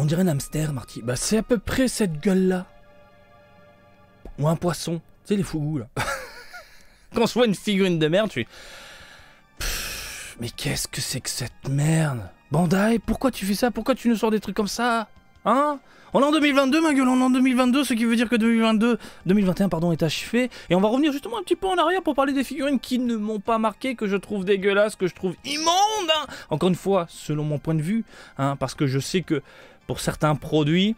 On dirait un hamster, Marty. Bah, c'est à peu près cette gueule-là. Ou un poisson. Tu sais, les fougous, là. Quand je vois une figurine de merde, je suis... Mais qu'est-ce que c'est que cette merde? Bandai, pourquoi tu fais ça? Pourquoi tu nous sors des trucs comme ça? Hein? On est en 2022, ma gueule, on est en 2022, ce qui veut dire que 2021, pardon, est achevé. Et on va revenir justement un petit peu en arrière pour parler des figurines qui ne m'ont pas marqué, que je trouve dégueulasses, que je trouve immondes. Hein. Encore une fois, selon mon point de vue, hein, parce que je sais que pour certains produits,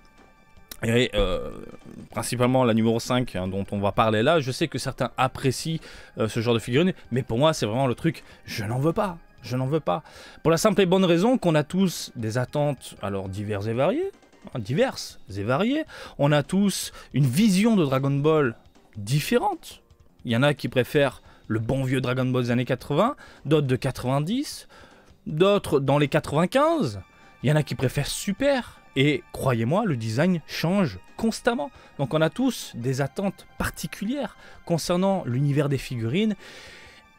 et principalement la numéro 5 hein, dont on va parler là, je sais que certains apprécient ce genre de figurines, mais pour moi c'est vraiment le truc, je n'en veux pas. Je n'en veux pas. Pour la simple et bonne raison qu'on a tous des attentes, alors diverses et variées. On a tous une vision de Dragon Ball différente. Il y en a qui préfèrent le bon vieux Dragon Ball des années 80, d'autres de 90, d'autres dans les 95. Il y en a qui préfèrent Super. Et croyez-moi, le design change constamment. Donc on a tous des attentes particulières concernant l'univers des figurines.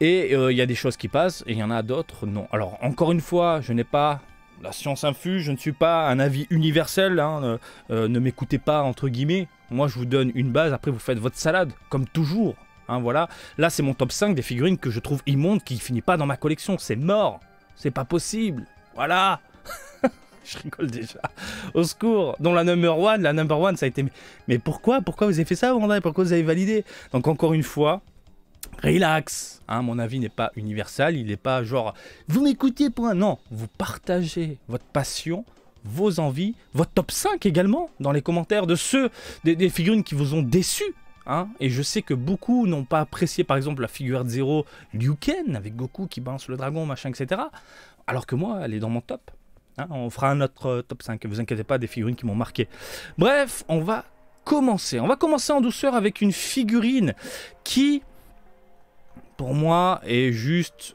Et il y a des choses qui passent et il y en a d'autres non. Alors encore une fois, je n'ai pas la science infuse, je ne suis pas un avis universel, hein, ne m'écoutez pas entre guillemets. Moi je vous donne une base, après vous faites votre salade, comme toujours. Hein, voilà. Là c'est mon top 5 des figurines que je trouve immondes, qui ne finit pas dans ma collection, c'est mort. C'est pas possible. Voilà. Je rigole déjà. Au secours. Dont la number one, ça a été... Mais pourquoi vous avez fait ça, Bandai? Pourquoi vous avez validé? Donc encore une fois... Relax, hein, mon avis n'est pas universel, il n'est pas genre vous m'écoutez point, non, vous partagez votre passion, vos envies, votre top 5 également dans les commentaires de ceux des figurines qui vous ont déçus. Hein, et je sais que beaucoup n'ont pas apprécié par exemple la figure Zero Liu Kang avec Goku qui balance le dragon, machin, etc. Alors que moi, elle est dans mon top. Hein, on fera un autre top 5, ne vous inquiétez pas, des figurines qui m'ont marqué. Bref, on va commencer. On va commencer en douceur avec une figurine qui... pour moi, est juste...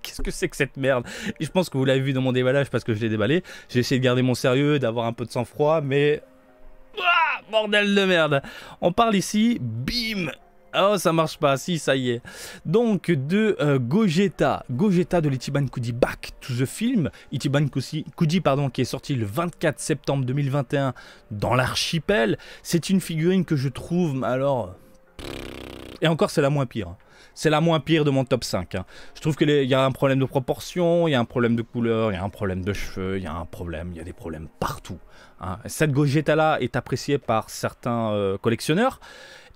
Qu'est-ce que c'est que cette merde? Et je pense que vous l'avez vu dans mon déballage parce que je l'ai déballé. J'ai essayé de garder mon sérieux, d'avoir un peu de sang-froid, mais... Ah, bordel de merde. On parle ici, bim. Oh, ça marche pas, si, ça y est. Donc, de Gogeta. Gogeta de l'Ichiban Kuji Back to the Film. Ichiban Kuji, pardon, qui est sorti le 24 septembre 2021 dans l'archipel. C'est une figurine que je trouve, alors... Et encore, c'est la moins pire. C'est la moins pire de mon top 5. Hein. Je trouve qu'il y a un problème de proportion, il y a un problème de couleur, il y a un problème de cheveux, il y a des problèmes partout. Hein. Cette Gogeta-là est appréciée par certains collectionneurs.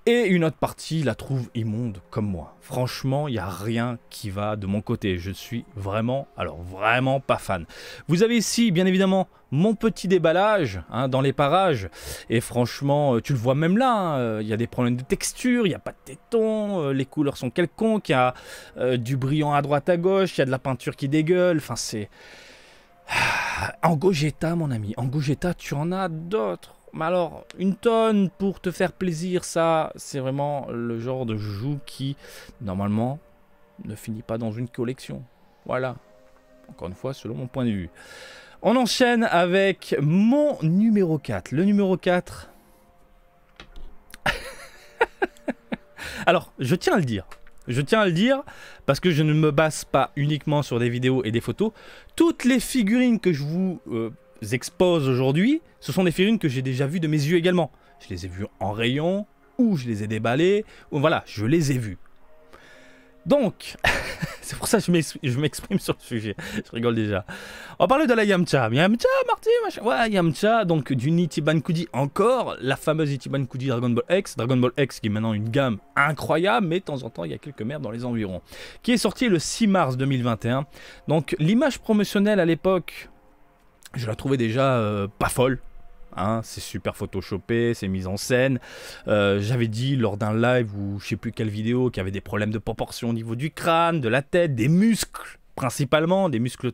Et une autre partie la trouve immonde comme moi. Franchement, il n'y a rien qui va de mon côté. Je suis vraiment, alors vraiment pas fan. Vous avez ici, bien évidemment, mon petit déballage hein, dans les parages. Et franchement, tu le vois même là, il y a des problèmes de texture, il n'y a pas de téton, les couleurs sont quelconques, il y a du brillant à droite à gauche, il y a de la peinture qui dégueule. Enfin, c'est... En Gogeta, mon ami, en Gogeta, tu en as d'autres. Mais alors, une tonne pour te faire plaisir, ça, c'est vraiment le genre de joujou qui, normalement, ne finit pas dans une collection. Voilà. Encore une fois, selon mon point de vue. On enchaîne avec mon numéro 4. Le numéro 4... Alors, je tiens à le dire. Je tiens à le dire parce que je ne me base pas uniquement sur des vidéos et des photos. Toutes les figurines que je vous... expose aujourd'hui, ce sont des figurines que j'ai déjà vues de mes yeux également. Je les ai vues en rayon, ou je les ai déballées, ou voilà, je les ai vues. Donc, c'est pour ça que je m'exprime sur le sujet. Je rigole déjà. On va parler de la Yamcha. Yamcha, Marty, machin. Ouais, Yamcha, donc du Ichiban Kuji encore, la fameuse Ichiban Kuji Dragon Ball X. Dragon Ball X qui est maintenant une gamme incroyable, mais de temps en temps, il y a quelques merdes dans les environs. Qui est sorti le 6 mars 2021. Donc, l'image promotionnelle à l'époque... Je la trouvais déjà pas folle, hein, c'est super photoshopé, c'est mis en scène. J'avais dit lors d'un live ou je sais plus quelle vidéo qu'il y avait des problèmes de proportion au niveau du crâne, de la tête, des muscles principalement, des muscles,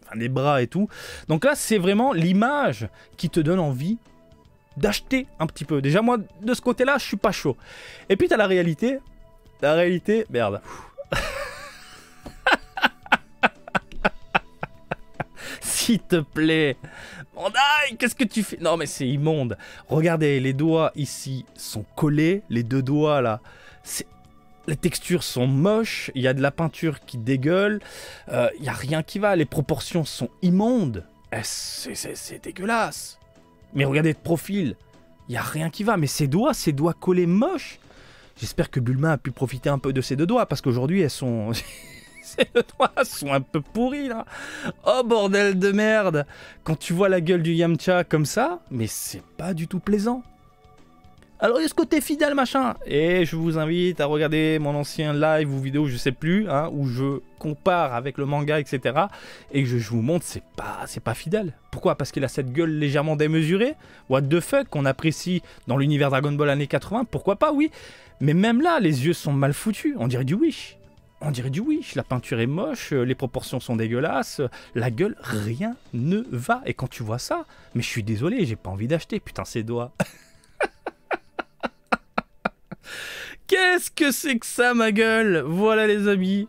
enfin, des bras et tout. Donc là c'est vraiment l'image qui te donne envie d'acheter un petit peu. Déjà moi de ce côté-là je suis pas chaud. Et puis t'as la réalité, merde. S'il te plaît. Bandai, qu'est-ce que tu fais? Non mais c'est immonde. Regardez, les doigts ici sont collés. Les deux doigts là. Les textures sont moches. Il y a de la peinture qui dégueule. Il n'y a rien qui va. Les proportions sont immondes. C'est dégueulasse. Mais regardez de profil, il n'y a rien qui va. Mais ces doigts collés moches. J'espère que Bulma a pu profiter un peu de ses deux doigts, parce qu'aujourd'hui, elles sont... Ces deux doigts sont un peu pourris, là. Oh, bordel de merde. Quand tu vois la gueule du Yamcha comme ça, mais c'est pas du tout plaisant. Alors, il y a ce côté fidèle, machin. Et je vous invite à regarder mon ancien live ou vidéo, je sais plus, hein, où je compare avec le manga, etc. Et que je vous montre, c'est pas fidèle. Pourquoi? Parce qu'il a cette gueule légèrement démesurée. What the fuck, qu'on apprécie dans l'univers Dragon Ball années 80. Pourquoi pas, oui. Mais même là, les yeux sont mal foutus. On dirait du Wish. On dirait du Wish. La peinture est moche, les proportions sont dégueulasses. La gueule, rien ne va. Et quand tu vois ça, mais je suis désolé, j'ai pas envie d'acheter. Putain, ces doigts. Qu'est-ce que c'est que ça, ma gueule? Voilà, les amis.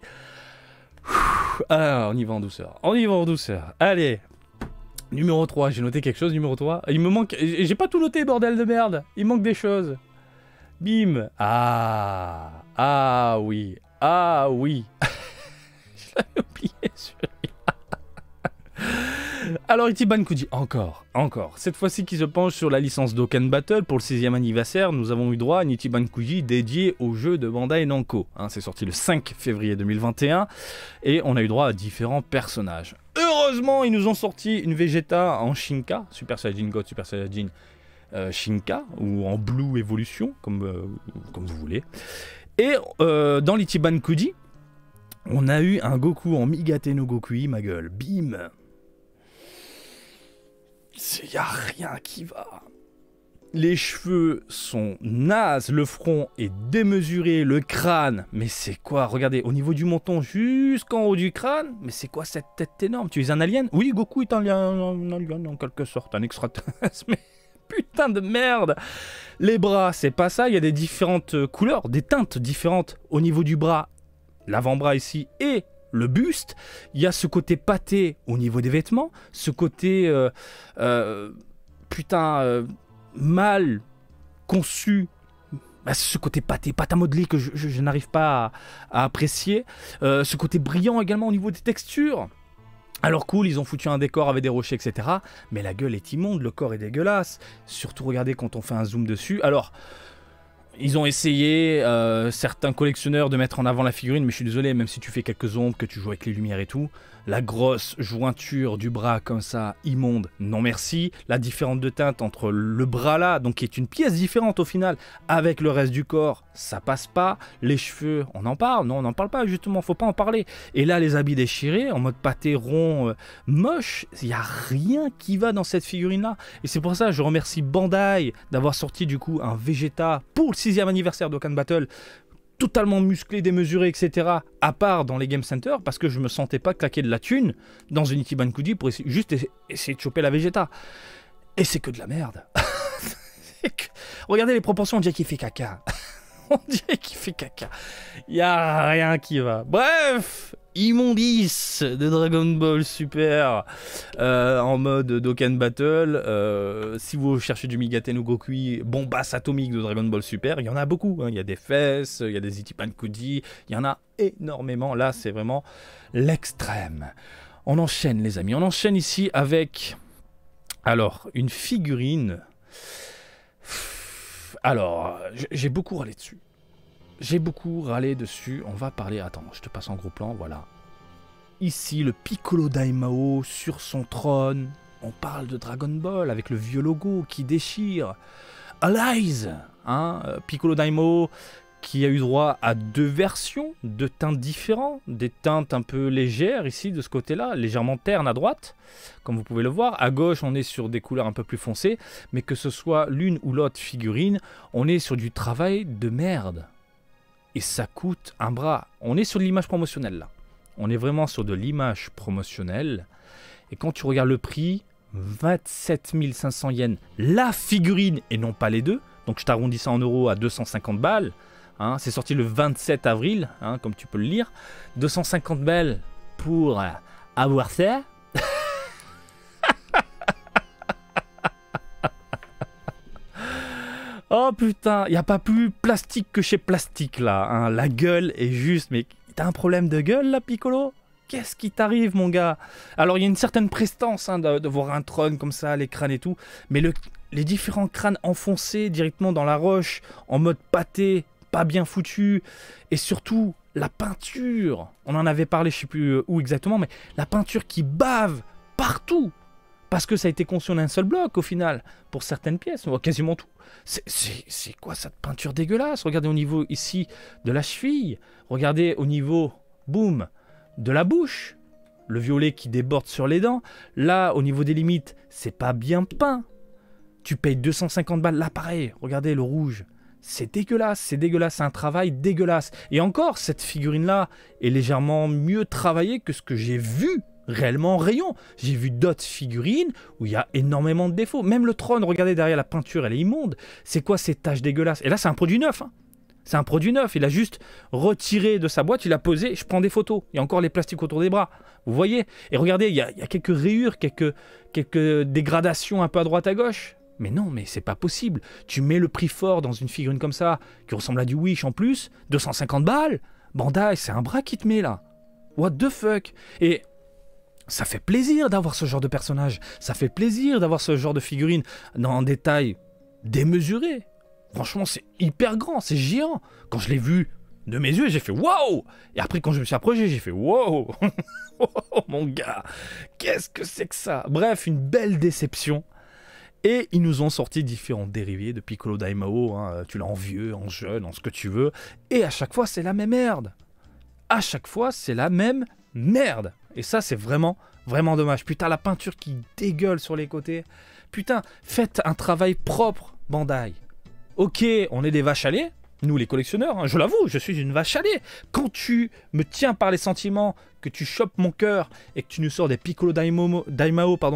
Ah, on y va en douceur. On y va en douceur. Allez. Numéro 3. J'ai noté quelque chose, numéro 3. Il me manque... J'ai pas tout noté, bordel de merde. Il manque des choses. Bim. Ah. Ah oui. Ah oui. Je l'avais oublié, celui-là. Alors Ichiban Kuji, encore. Cette fois-ci qui se penche sur la licence Dokkan Battle pour le 6e anniversaire, nous avons eu droit à un Ichiban Kuji dédié au jeu de Bandai Namco. C'est sorti le 5 février 2021 et on a eu droit à différents personnages. Heureusement, ils nous ont sorti une Vegeta en Shinka, Super Saiyajin God, Super Saiyajin Shinka, ou en Blue Evolution, comme vous voulez. Et dans l'Ichiban Kuji, on a eu un Goku en Migate no Gokui, ma gueule, bim. Il n'y a rien qui va. Les cheveux sont nazes, le front est démesuré, le crâne, mais c'est quoi? Regardez, au niveau du menton jusqu'en haut du crâne, mais c'est quoi cette tête énorme? Tu es un alien? Oui, Goku est un alien en quelque sorte, un extraterrestre, mais putain de merde. Les bras, c'est pas ça, il y a des différentes couleurs, des teintes différentes au niveau du bras, l'avant-bras ici et le buste. Il y a ce côté pâté au niveau des vêtements, ce côté mal conçu, ce côté pâté, pâte à modeler que je n'arrive pas à apprécier, ce côté brillant également au niveau des textures. Alors cool, ils ont foutu un décor avec des rochers, etc. Mais la gueule est immonde, le corps est dégueulasse. Surtout regardez quand on fait un zoom dessus. Alors, ils ont essayé, certains collectionneurs, de mettre en avant la figurine, mais je suis désolé, même si tu fais quelques ombres, que tu joues avec les lumières et tout, la grosse jointure du bras comme ça, immonde, non merci. La différence de teinte entre le bras là, donc qui est une pièce différente au final, avec le reste du corps, ça passe pas. Les cheveux, on en parle? Non, on n'en parle pas justement, faut pas en parler. Et là, les habits déchirés, en mode pâté rond, moche, il n'y a rien qui va dans cette figurine là. Et c'est pour ça que je remercie Bandai d'avoir sorti du coup un Vegeta pour le 6e anniversaire d'Okkan Battle, totalement musclé, démesuré, etc. À part dans les Game Center, parce que je me sentais pas claquer de la thune dans une Ichiban Kuji pour juste essayer de choper la Vegeta. Et c'est que de la merde. Regardez les proportions, on dirait qu'il fait caca. On dirait qu'il fait caca. Il n'y a rien qui va. Bref, immondice de Dragon Ball Super en mode Dokkan Battle. Si vous cherchez du Migate no Gokui, bombasse atomique de Dragon Ball Super, il y en a beaucoup. Il y a des fesses, il y a des Ichiban Kuji, il y en a énormément. Là, c'est vraiment l'extrême. On enchaîne, les amis. On enchaîne ici avec... Alors, une figurine... Alors, j'ai beaucoup râlé dessus. On va parler... Attends, je te passe en gros plan, voilà. Ici, le Piccolo Daimao sur son trône. On parle de Dragon Ball avec le vieux logo qui déchire. Arise, hein, Piccolo Daimao qui a eu droit à 2 versions de teintes différentes. Des teintes un peu légères ici, de ce côté-là, légèrement ternes à droite, comme vous pouvez le voir. À gauche, on est sur des couleurs un peu plus foncées. Mais que ce soit l'une ou l'autre figurine, on est sur du travail de merde. Et ça coûte un bras. On est sur de l'image promotionnelle, là. On est vraiment sur de l'image promotionnelle. Et quand tu regardes le prix, 27 500 yens la figurine et non pas les deux. Donc je t'arrondis ça en euros à 250 balles. Hein, c'est sorti le 27 avril, hein, comme tu peux le lire. 250 balles pour avoir ça. Oh putain, il n'y a pas plus plastique que chez Plastique là. Hein. La gueule est juste... Mais t'as un problème de gueule là, Piccolo? Qu'est-ce qui t'arrive, mon gars? Alors, il y a une certaine prestance hein, de voir un trône comme ça, les crânes et tout. Mais les différents crânes enfoncés directement dans la roche, en mode pâté, pas bien foutu. Et surtout, la peinture. On en avait parlé, je sais plus où exactement, mais la peinture qui bave partout. Parce que ça a été conçu en un seul bloc, au final, pour certaines pièces, quasiment tout. C'est quoi cette peinture dégueulasse? Regardez au niveau, ici, de la cheville. Regardez au niveau, boum, de la bouche. Le violet qui déborde sur les dents. Là, au niveau des limites, c'est pas bien peint. Tu payes 250 balles. Là, pareil, regardez le rouge. C'est dégueulasse, c'est un travail dégueulasse. Et encore, cette figurine-là est légèrement mieux travaillée que ce que j'ai vu réellement en rayon. J'ai vu d'autres figurines où il y a énormément de défauts. Même le trône, regardez derrière la peinture, elle est immonde. C'est quoi ces taches dégueulasses? Et là, c'est un produit neuf. Hein. C'est un produit neuf. Il a juste retiré de sa boîte, il a posé, je prends des photos. Il y a encore les plastiques autour des bras. Vous voyez? Et regardez, il y a quelques rayures, quelques dégradations un peu à droite à gauche. Mais non, mais c'est pas possible. Tu mets le prix fort dans une figurine comme ça, qui ressemble à du Wish en plus, 250 balles. Bandai, c'est un bras qui te met là. What the fuck? Et ça fait plaisir d'avoir ce genre de personnage. Ça fait plaisir d'avoir ce genre de figurine dans un détail démesuré. Franchement, c'est hyper grand, c'est géant. Quand je l'ai vu de mes yeux, j'ai fait waouh! Et après, quand je me suis approché, j'ai fait waouh! Oh mon gars, qu'est-ce que c'est que ça? Bref, une belle déception. Et ils nous ont sorti différents dérivés de Piccolo Daimao, hein, tu l'as en vieux, en jeune, en ce que tu veux. Et à chaque fois, c'est la même merde. À chaque fois, c'est la même merde. Et ça, c'est vraiment, vraiment dommage. Putain, la peinture qui dégueule sur les côtés. Putain, faites un travail propre, Bandai. Ok, on est des vaches à lait, nous les collectionneurs, hein, je l'avoue, je suis une vache à lait. Quand tu me tiens par les sentiments, que tu chopes mon cœur et que tu nous sors des Piccolo Daimao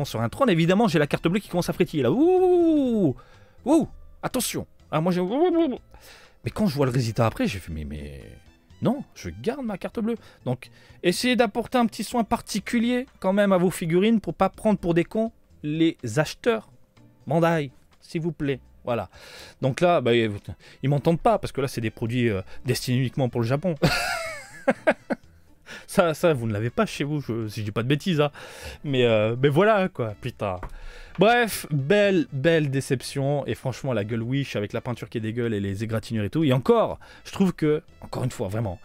sur un trône, évidemment, j'ai la carte bleue qui commence à frétiller là. Ouh, ouh, attention. Ah, moi, mais quand je vois le résultat après, j'ai fait, mais non, je garde ma carte bleue. Donc, essayez d'apporter un petit soin particulier quand même à vos figurines pour pas prendre pour des cons les acheteurs. Bandai, s'il vous plaît. Voilà. Donc là, bah, ils m'entendent pas parce que là, c'est des produits destinés uniquement pour le Japon. ça, vous ne l'avez pas chez vous, si je dis pas de bêtises. Hein. Mais voilà, quoi, putain. Bref, belle déception. Et franchement, la gueule Wish avec la peinture qui est dégueule et les égratignures et tout. Et encore, je trouve que, encore une fois, vraiment,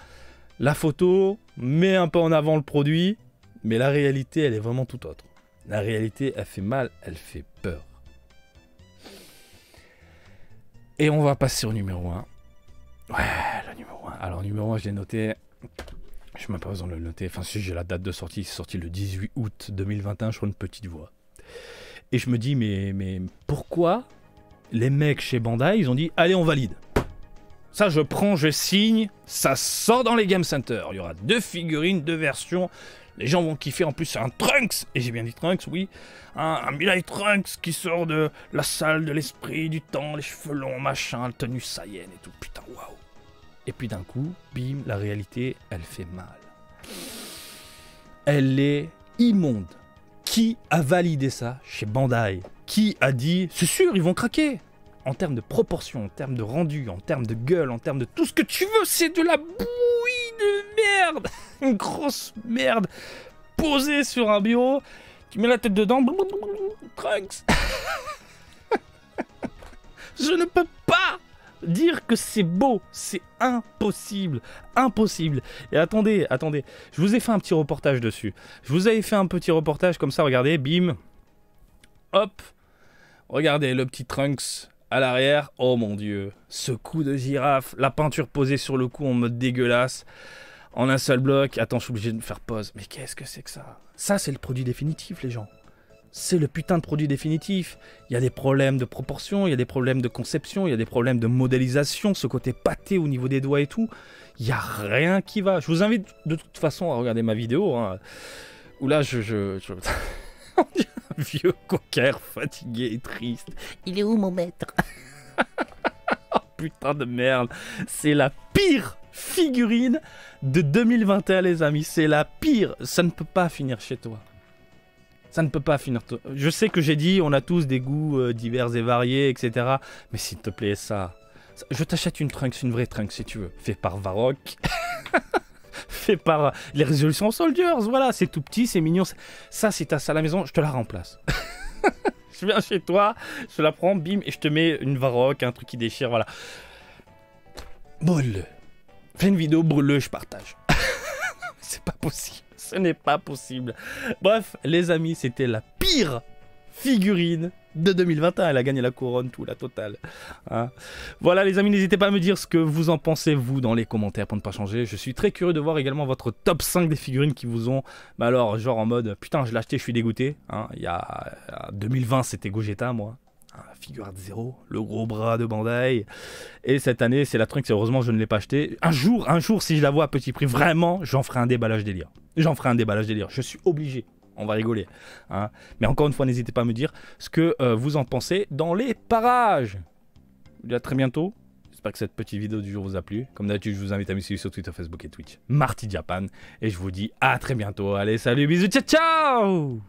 la photo met un peu en avant le produit, mais la réalité, elle est vraiment tout autre. La réalité, elle fait mal, elle fait peur. Et on va passer au numéro 1. Ouais, le numéro 1. Alors, numéro 1, je l'ai noté. Je n'ai même pas besoin de le noter. Enfin, si j'ai la date de sortie, c'est sorti le 18 août 2021, je crois, une petite voix. Et je me dis, mais pourquoi les mecs chez Bandai, ils ont dit, allez, on valide. Ça, je prends, je signe, ça sort dans les Game Center. Il y aura 2 figurines, 2 versions. Les gens vont kiffer. En plus, c'est un Trunks. Et j'ai bien dit Trunks, oui. Un Mirai Trunks qui sort de la salle de l'esprit, du temps, les cheveux longs, machin, le tenue Saiyan et tout. Putain, waouh. Et puis d'un coup, bim, la réalité, elle fait mal. Elle est immonde. Qui a validé ça chez Bandai? Qui a dit, c'est sûr, ils vont craquer? En termes de proportion, en termes de rendu, en termes de gueule, en termes de tout ce que tu veux, c'est de la bouillie de merde. Une grosse merde posée sur un bureau. Tu mets la tête dedans. Trunks. Je ne peux pas dire que c'est beau. C'est impossible. Impossible. Et attendez. Je vous ai fait un petit reportage dessus. Je vous avais fait un petit reportage comme ça. Regardez, bim. Hop. Regardez le petit Trunks à l'arrière. Oh mon dieu. Ce cou de girafe. La peinture posée sur le cou en mode dégueulasse. En un seul bloc. Attends, je suis obligé de me faire pause. Mais qu'est-ce que c'est que ça? Ça, c'est le produit définitif, les gens. C'est le putain de produit définitif. Il y a des problèmes de proportion, il y a des problèmes de conception, il y a des problèmes de modélisation, ce côté pâté au niveau des doigts et tout. Il n'y a rien qui va. Je vous invite de toute façon à regarder ma vidéo, hein, où là, on dirait un vieux coquère fatigué et triste. Il est où mon maître? Oh, putain de merde. C'est la pire figurine de 2021, les amis. C'est la pire. Ça ne peut pas finir chez toi. Ça ne peut pas finir. Je sais que j'ai dit, on a tous des goûts divers et variés, etc. Mais s'il te plaît, ça... Je t'achète une Trunks, une vraie Trunks, si tu veux. Fait par Varrock. fait par les Résolutions Soldiers. Voilà, c'est tout petit, c'est mignon. Ça, si t'as ça à la maison, je te la remplace. Je viens chez toi, je la prends, bim, et je te mets une Varrock, un truc qui déchire, voilà. Brûle-le. Fais une vidéo, brûle-le, je partage. C'est pas possible. Ce n'est pas possible. Bref, les amis, c'était la pire figurine de 2021. Elle a gagné la couronne, tout, la totale. Hein, voilà, les amis, n'hésitez pas à me dire ce que vous en pensez, vous, dans les commentaires, pour ne pas changer. Je suis très curieux de voir également votre top 5 des figurines qui vous ont... Bah alors, genre en mode, putain, je l'ai acheté, je suis dégoûté. Hein, il y a 2020, c'était Gogeta, moi. Figure Art 0, le gros bras de Bandai. Et cette année, c'est la Trunks, heureusement, je ne l'ai pas acheté. Un jour, si je la vois à petit prix, vraiment, j'en ferai un déballage délire. Je suis obligé. On va rigoler. Hein. Mais encore une fois, n'hésitez pas à me dire ce que vous en pensez dans les parages. Je vous dis à très bientôt. J'espère que cette petite vidéo du jour vous a plu. Comme d'habitude, je vous invite à me suivre sur Twitter, Facebook et Twitch. Marty Japan. Et je vous dis à très bientôt. Allez, salut, bisous, ciao, ciao!